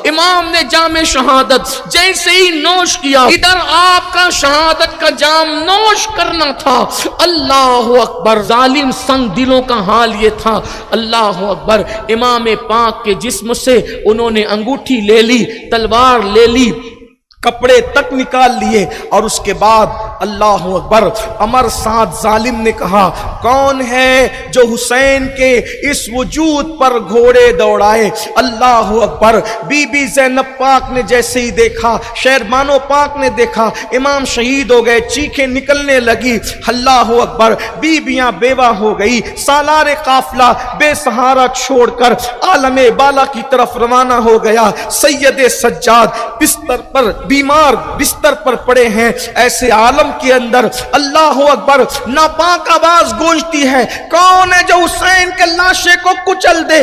امام نے جام شہادت جیسے ہی نوش کیا، ادھر آپ کا شہادت کا جام نوش کرنا تھا، اللہ اکبر، ظالم سنگ دلوں کا حال یہ تھا، اللہ اکبر، امام پاک کے جسم سے انہوں نے انگوٹھی لے لی، تلوار لے لی، کپڑے تک نکال لیے، اور اس کے بعد اللہ اکبر، عمر سعد ظالم نے کہا کون ہے جو حسین کے اس وجود پر گھوڑے دوڑائے؟ اللہ اکبر، بی بی زینب پاک نے جیسے ہی دیکھا، شہربانو پاک نے دیکھا امام شہید ہو گئے، چیخیں نکلنے لگی، اللہ اکبر، بیویاں بیوہ ہو گئی، سالار قافلہ بے سہارا چھوڑ کر عالم بالا کی طرف روانہ ہو گیا۔ سید سجاد بستر پر بیمار بستر پر پڑے ہیں، ایسے عالم کے اندر اللہ اکبر ناپاک آواز گونجتی ہے، کون ہے جو حسین کے لاشے کو کچل دے؟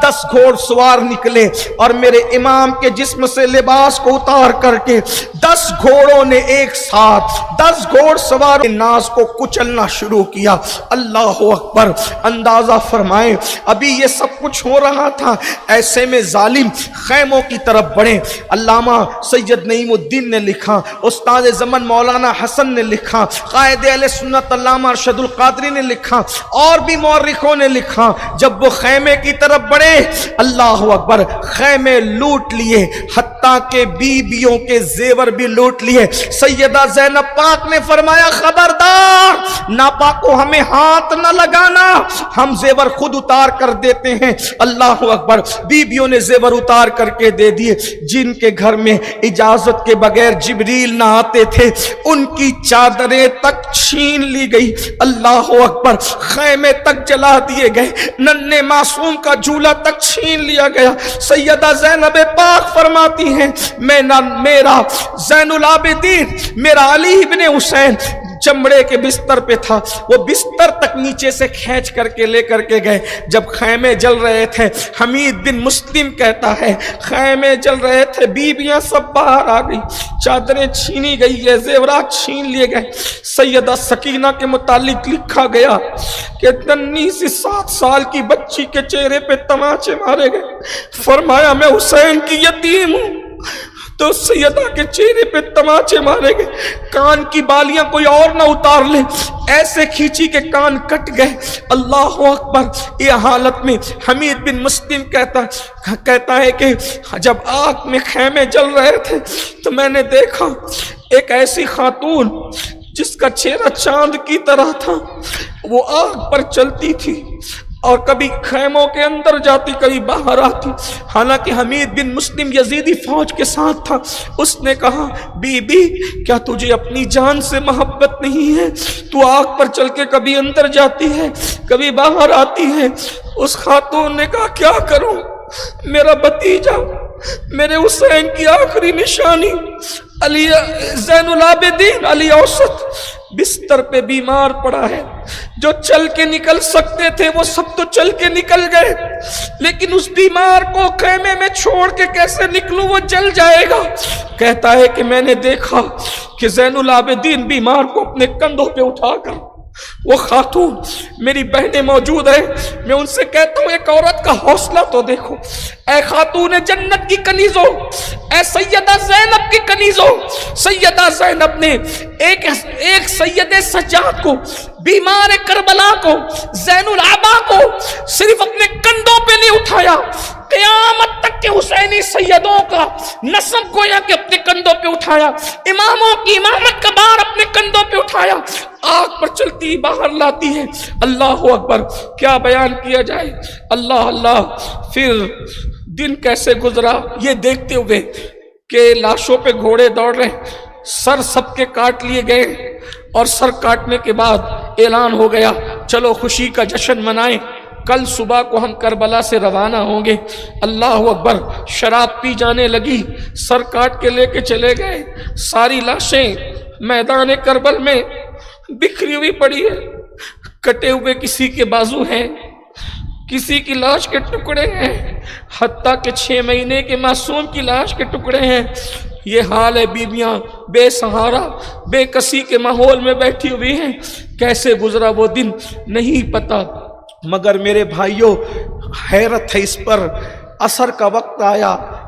10 گھوڑ سوار نکلے اور میرے امام کے جسم سے لباس کو اتار کر کے 10 گھوڑوں نے ایک ساتھ 10 گھوڑ سوار ناز کو کچلنا شروع کیا۔ اللہ اکبر، اندازہ فرمائیں ابھی یہ سب کچھ ہو رہا تھا، ایسے میں ظالم خیموں کی طرف بڑھے۔ علامہ سید نعیم الدین نے لکھا، استاد زمن مولانا حسن نے لکھا، قائد اہل سنت علامہ ارشد القادری نے لکھا، اور بھی مورخوں نے لکھا، جب وہ خیمے کی طرف بڑھے اللہ اکبر خیمے لوٹ لیے، حتیٰ کہ بیویوں کے زیور بھی لوٹ لیے۔ سیدہ زینب پاک نے فرمایا خبردار، ناپاک کو ہمیں ہاتھ نہ لگانا، ہم زیور خود اتار کر دیتے ہیں۔ اللہ اکبر، بیویوں نے زیور اتار کر کے دے دیے۔ جن کے گھر میں اجازت کے بغیر جبریل نہ آتے تھے ان کی چادریں تک چھین لی گئی۔ اللہ اکبر، خیمے تک جلا دیے گئے، ننھے معصوم کا جھولا تک چھین لیا گیا۔ سیدہ زینب پاک فرماتی ہیں میرا زین العابدین، میرا علی ابن حسین چمڑے کے بستر پہ تھا، وہ بستر تک نیچے سے کھینچ کر کے لے کر کے گئے۔ جب خیمے جل رہے تھے، حمید بن مسلم کہتا ہے خیمے جل رہے تھے، بیویاں سب باہر آ گئی، چادریں چھینی گئی ہے، زیورات چھین لیے گئے۔ سیدہ سکینہ کے متعلق لکھا گیا کہ ننھی سی 7 سال کی بچی کے چہرے پہ تماچے مارے گئے، فرمایا میں حسین کی یتیم ہوں، تو سیدہ کے چہرے پہ تماچے مارے گئے، کان کی بالیاں کوئی اور نہ اتار لے، ایسے کھینچی کے کان کٹ گئے۔ اللہ اکبر، یہ حالت میں حمید بن مسلم کہتا ہے کہ جب آگ میں خیمے جل رہے تھے تو میں نے دیکھا ایک ایسی خاتون جس کا چہرہ چاند کی طرح تھا، وہ آگ پر چلتی تھی اور کبھی خیموں کے اندر جاتی، کبھی باہر آتی۔ حالانکہ حمید بن مسلم یزیدی فوج کے ساتھ تھا، اس نے کہا بی بی کیا تجھے اپنی جان سے محبت نہیں ہے؟ تو آگ پر چل کے کبھی اندر جاتی ہے، کبھی باہر آتی ہے۔ اس خاتون نے کہا کیا کروں، میرا بھتیجا، میرے حسین کی آخری نشانی علی زین العابدین علی اوسط بستر پہ بیمار پڑا ہے، جو چل کے نکل سکتے تھے وہ سب تو چل کے نکل گئے، لیکن اس بیمار کو خیمے میں چھوڑ کے کیسے نکلوں، وہ جل جائے گا۔ کہتا ہے کہ میں نے دیکھا کہ زین العابدین بیمار کو اپنے کندھوں پہ اٹھا کر، وہ خاتون میری بہنیں موجود ہیں، میں ان سے کہتا ہوں ایک عورت کا حوصلہ تو دیکھو، اے خاتون جنت کی کنیزو، اے سیدہ زینب کی کنیزو۔ سیدہ زینب نے ایک سید سجاد کو، بیمار کربلا کو، زین العبا کو صرف اپنے کندھوں پہ نہیں اٹھایا، قیامت تک کے حسینی سیدوں کا نسب گویا کہ اپنے کندھوں پہ اٹھایا، اماموں کی امامت کا بار اپنے کندھوں پہ اٹھایا، آگ پر چلتی باہر لاتی ہے۔ اللہ اکبر، کیا بیان کیا جائے، اللہ اللہ۔ پھر دن کیسے گزرا یہ دیکھتے ہوئے کہ لاشوں پہ گھوڑے دوڑ رہے، سر سب کے کاٹ لیے گئے، اور سر کاٹنے کے بعد اعلان ہو گیا چلو خوشی کا جشن منائیں، کل صبح کو ہم کربلا سے روانہ ہوں گے۔ اللہ اکبر، شراب پی جانے لگی، سر کاٹ کے لے کے چلے گئے، ساری لاشیں میدان کربل میں بکھری ہوئی پڑی ہے، کٹے ہوئے کسی کے بازو ہیں، کسی کی لاش کے ٹکڑے ہیں، حتیٰ کہ 6 مہینے کے معصوم کی لاش کے ٹکڑے ہیں۔ یہ حال ہے، بیویاں بے سہارا بے کسی کے ماحول میں بیٹھی ہوئی ہیں۔ کیسے گزرا وہ دن نہیں پتا، مگر میرے بھائیوں حیرت ہے اس پر، عصر کا وقت آیا،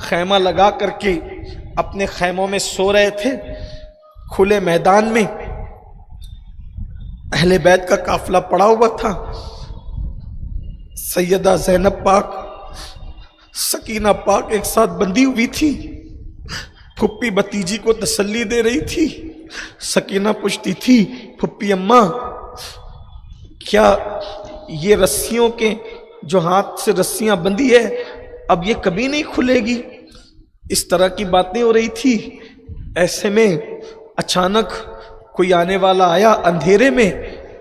خیمہ لگا کر کے اپنے خیموں میں سو رہے تھے کھلے میدان میں. اہل بیت کا قافلہ پڑا ہوا تھا. سیدہ زینب پاک سکینہ پاک ایک ساتھ بندھی ہوئی تھی. پھپھی بھتیجی کو تسلی دے رہی تھی. سکینہ پوچھتی تھی پھپھی اماں کیا یہ رسیوں کے جو ہاتھ سے رسیاں بندھی ہے اب یہ کبھی نہیں کھلے گی؟ اس طرح کی باتیں ہو رہی تھی. ایسے میں اچانک کوئی آنے والا آیا اندھیرے میں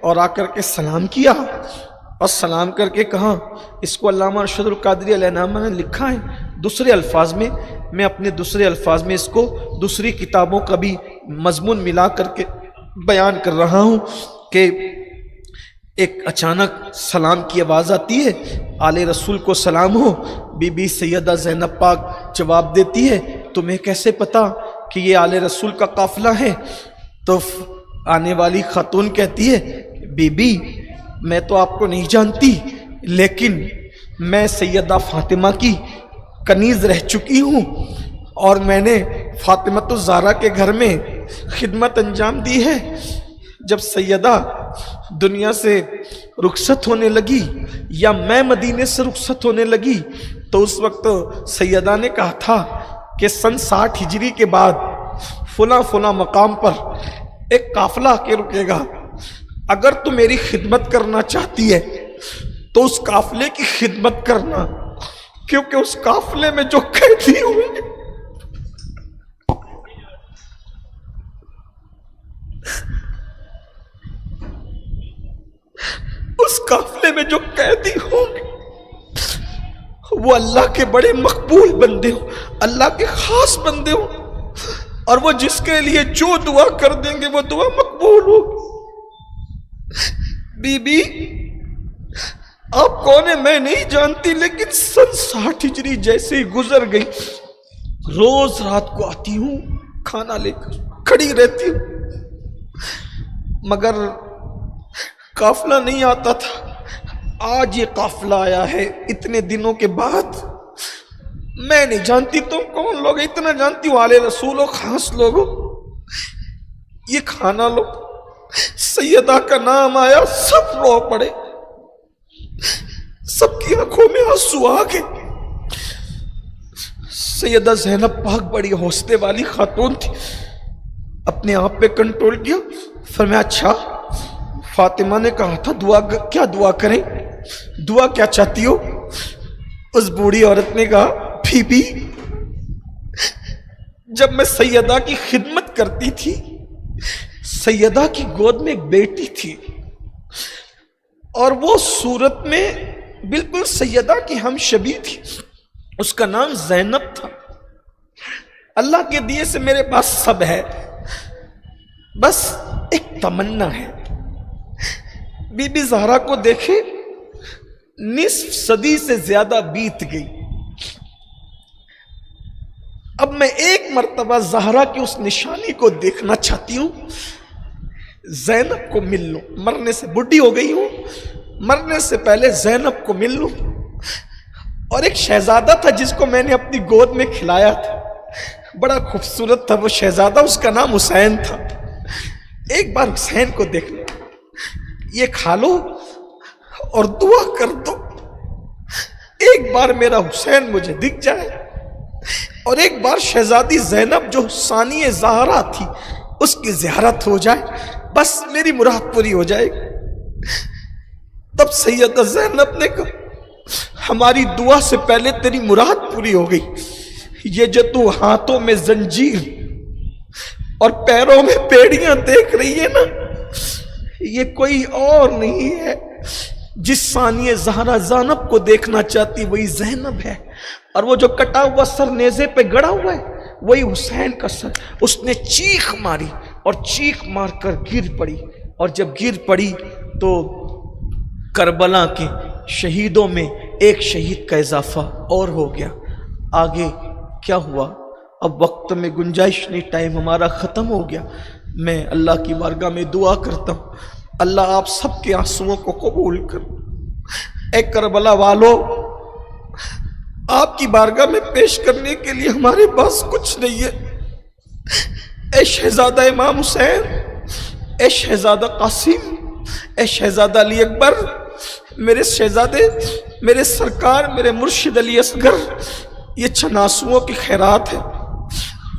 اور آ کر کے سلام کیا اور سلام کر کے کہا. اس کو علامہ ارشد القادری علیہ نامہ نے لکھا ہے دوسرے الفاظ میں. میں اپنے دوسرے الفاظ میں اس کو دوسری کتابوں کا بھی مضمون ملا کر کے بیان کر رہا ہوں کہ ایک اچانک سلام کی آواز آتی ہے. آل رسول کو سلام ہو. بی بی سیدہ زینب پاک جواب دیتی ہے تمہیں کیسے پتا کہ یہ آل رسول کا قافلہ ہے؟ تو آنے والی خاتون کہتی ہے بی بی میں تو آپ کو نہیں جانتی لیکن میں سیدہ فاطمہ کی کنیز رہ چکی ہوں اور میں نے فاطمۃ الزہرا کے گھر میں خدمت انجام دی ہے. جب سیدہ دنیا سے رخصت ہونے لگی یا میں مدینے سے رخصت ہونے لگی تو اس وقت سیدہ نے کہا تھا کہ سن 60 ہجری کے بعد فلاں فلاں مقام پر ایک قافلہ آ کے رکے گا. اگر تو میری خدمت کرنا چاہتی ہے تو اس قافلے کی خدمت کرنا کیونکہ اس قافلے میں جو قیدی ہوئے اس قافلے میں جو قیدی ہوں گے وہ اللہ کے بڑے مقبول بندے ہوں, اللہ کے خاص بندے ہوں, اور وہ جس کے لیے جو دعا کر دیں گے وہ دعا مقبول ہوگی. بی بی آپ کون ہیں میں نہیں جانتی لیکن سن 60 ہجری جیسے ہی گزر گئی روز رات کو آتی ہوں کھانا لے کر کھڑی رہتی ہوں مگر قافلہ نہیں آتا تھا. آج یہ قافلہ آیا ہے اتنے دنوں کے بعد. میں نہیں جانتی تم کون لوگ, اتنا جانتی ہوں آل رسول و خاص لوگوں. یہ کھانا لو. سیدہ کا نام آیا سب رو پڑے, سب کی آنکھوں میں آنسو آ گئے. سیدہ زینب پاک بڑی حوصلے والی خاتون تھی, اپنے آپ پہ کنٹرول کیا. فرمایا اچھا فاطمہ نے کہا تھا کیا دعا کریں, دعا کیا چاہتی ہو؟ اس بوڑھی عورت نے کہا بی بی جب میں سیدہ کی خدمت کرتی تھی سیدہ کی گود میں ایک بیٹی تھی اور وہ صورت میں بالکل سیدہ کی ہم شبیہ تھی. اس کا نام زینب تھا. اللہ کے دیے سے میرے پاس سب ہے, بس ایک تمنا ہے. بی بی زہرا کو دیکھے نصف صدی سے زیادہ بیت گئی. اب میں ایک مرتبہ زہرا کی اس نشانی کو دیکھنا چاہتی ہوں. زینب کو مل لوں, مرنے سے بڈھی ہو گئی ہوں, مرنے سے پہلے زینب کو مل لوں. اور ایک شہزادہ تھا جس کو میں نے اپنی گود میں کھلایا تھا, بڑا خوبصورت تھا وہ شہزادہ, اس کا نام حسین تھا. ایک بار حسین کو دیکھ لو, یہ کھا لو اور دعا کر دو. ایک بار میرا حسین مجھے دکھ جائے اور ایک بار شہزادی زینب جو ثانی زہرا تھی اس کی زیارت ہو جائے, بس میری مراد پوری ہو جائے. تب سیدہ زینب نے کہا ہماری دعا سے پہلے تیری مراد پوری ہو گئی. یہ جو تو ہاتھوں میں زنجیر اور پیروں میں پیڑیاں دیکھ رہی ہے نا, یہ کوئی اور نہیں ہے. جس ثانیہ زہرا زینب کو دیکھنا چاہتی وہی زینب ہے, اور وہ جو کٹا ہوا سر نیزے پہ گڑا ہوا ہے وہی حسین کا سر. اس نے چیخ ماری اور چیخ مار کر گر پڑی, اور جب گر پڑی تو کربلا کے شہیدوں میں ایک شہید کا اضافہ اور ہو گیا. آگے کیا ہوا اب وقت میں گنجائش نہیں, ٹائم ہمارا ختم ہو گیا. میں اللہ کی بارگاہ میں دعا کرتا ہوں اللہ آپ سب کے آنسوؤں کو قبول کر. اے کربلا والو آپ کی بارگاہ میں پیش کرنے کے لیے ہمارے پاس کچھ نہیں ہے۔ اے شہزادہ امام حسین، اے شہزادہ قاسم، اے شہزادہ علی اکبر، میرے شہزادے، میرے سرکار، میرے مرشد علی اصغر، یہ چند آنسوؤں کی خیرات ہے،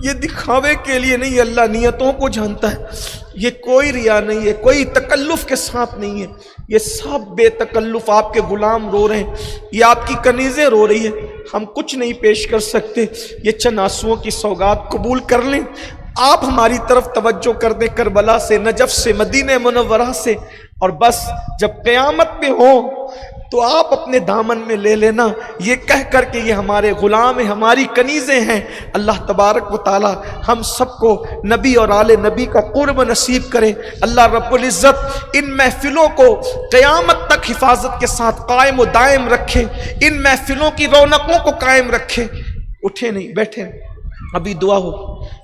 یہ دکھاوے کے لیے نہیں، اللہ نیتوں کو جانتا ہے۔ یہ کوئی ریا نہیں ہے، کوئی تکلف کے ساتھ نہیں ہے، یہ سب بے تکلف آپ کے غلام رو رہے ہیں، یہ آپ کی کنیزیں رو رہی ہیں، ہم کچھ نہیں پیش کر سکتے، یہ چند آنسوؤں کی سوغات قبول کر لیں۔ آپ ہماری طرف توجہ کر دیں، کربلا سے، نجف سے، مدینہ منورہ سے، اور بس جب قیامت میں ہو تو آپ اپنے دامن میں لے لینا، یہ کہہ کر کہ یہ ہمارے غلام ہیں، ہماری کنیزیں ہیں۔ اللہ تبارک و تعالی ہم سب کو نبی اور آل نبی کا قرب نصیب کرے۔ اللہ رب العزت ان محفلوں کو قیامت تک حفاظت کے ساتھ قائم و دائم رکھے، ان محفلوں کی رونقوں کو قائم رکھے۔ اٹھے نہیں، بیٹھے، ابھی دعا ہو۔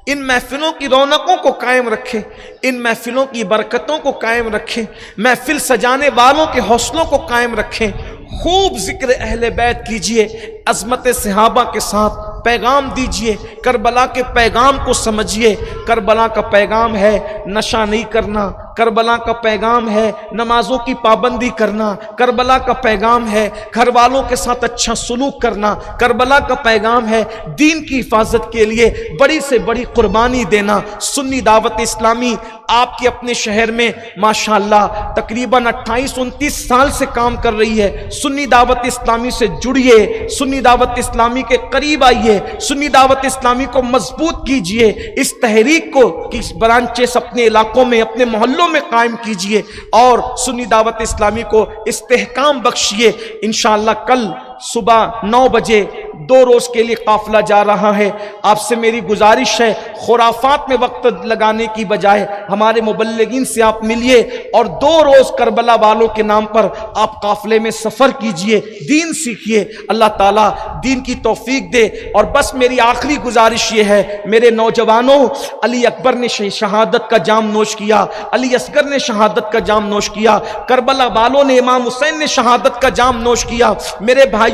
ان محفلوں کی رونقوں کو قائم رکھے، ان محفلوں کی برکتوں کو قائم رکھے، محفل سجانے والوں کے حوصلوں کو قائم رکھیں۔ خوب ذکر اہل بیت کیجئے، عظمت صحابہ کے ساتھ پیغام دیجئے، کربلا کے پیغام کو سمجھیے۔ کربلا کا پیغام ہے نشہ نہیں کرنا، کربلا کا پیغام ہے نمازوں کی پابندی کرنا، کربلا کا پیغام ہے گھر والوں کے ساتھ اچھا سلوک کرنا، کربلا کا پیغام ہے دین کی حفاظت کے لیے بڑی سے بڑی قربانی دینا۔ سنی دعوت اسلامی آپ کے اپنے شہر میں ماشاءاللہ تقریباً 28-29 سال سے کام کر رہی ہے۔ سنی دعوت اسلامی سے جڑیے، سنی دعوت اسلامی کے قریب آئیے، سنی دعوت اسلامی کو مضبوط کیجئے، اس تحریک کو کس برانچز اپنے علاقوں میں، اپنے محلوں میں قائم کیجئے، اور سنی دعوت اسلامی کو استحکام بخشیے۔ انشاءاللہ کل صبح 9 بجے 2 روز کے لیے قافلہ جا رہا ہے۔ آپ سے میری گزارش ہے، خرافات میں وقت لگانے کی بجائے ہمارے مبلغین سے آپ ملیے، اور 2 روز کربلا والوں کے نام پر آپ قافلے میں سفر کیجئے، دین سیکھیے۔ اللہ تعالیٰ دین کی توفیق دے۔ اور بس میری آخری گزارش یہ ہے، میرے نوجوانوں، علی اکبر نے شہادت کا جام نوش کیا، علی اصغر نے شہادت کا جام نوش کیا، کربلا والوں نے، امام حسین نے شہادت کا جام نوش کیا۔ میرے بھائیوں،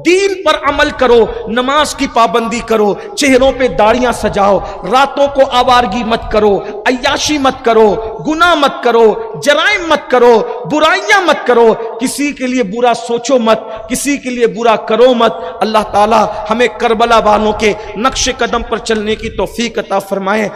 دین پر عمل کرو، نماز کی پابندی کرو، چہروں پہ داڑیاں سجاؤ، راتوں کو آوارگی مت کرو، عیاشی مت کرو، گناہ مت کرو، جرائم مت کرو، برائیاں مت کرو، کسی کے لیے برا سوچو مت، کسی کے لیے برا کرو مت۔ اللہ تعالی ہمیں کربلا والوں کے نقش قدم پر چلنے کی توفیق عطا فرمائے۔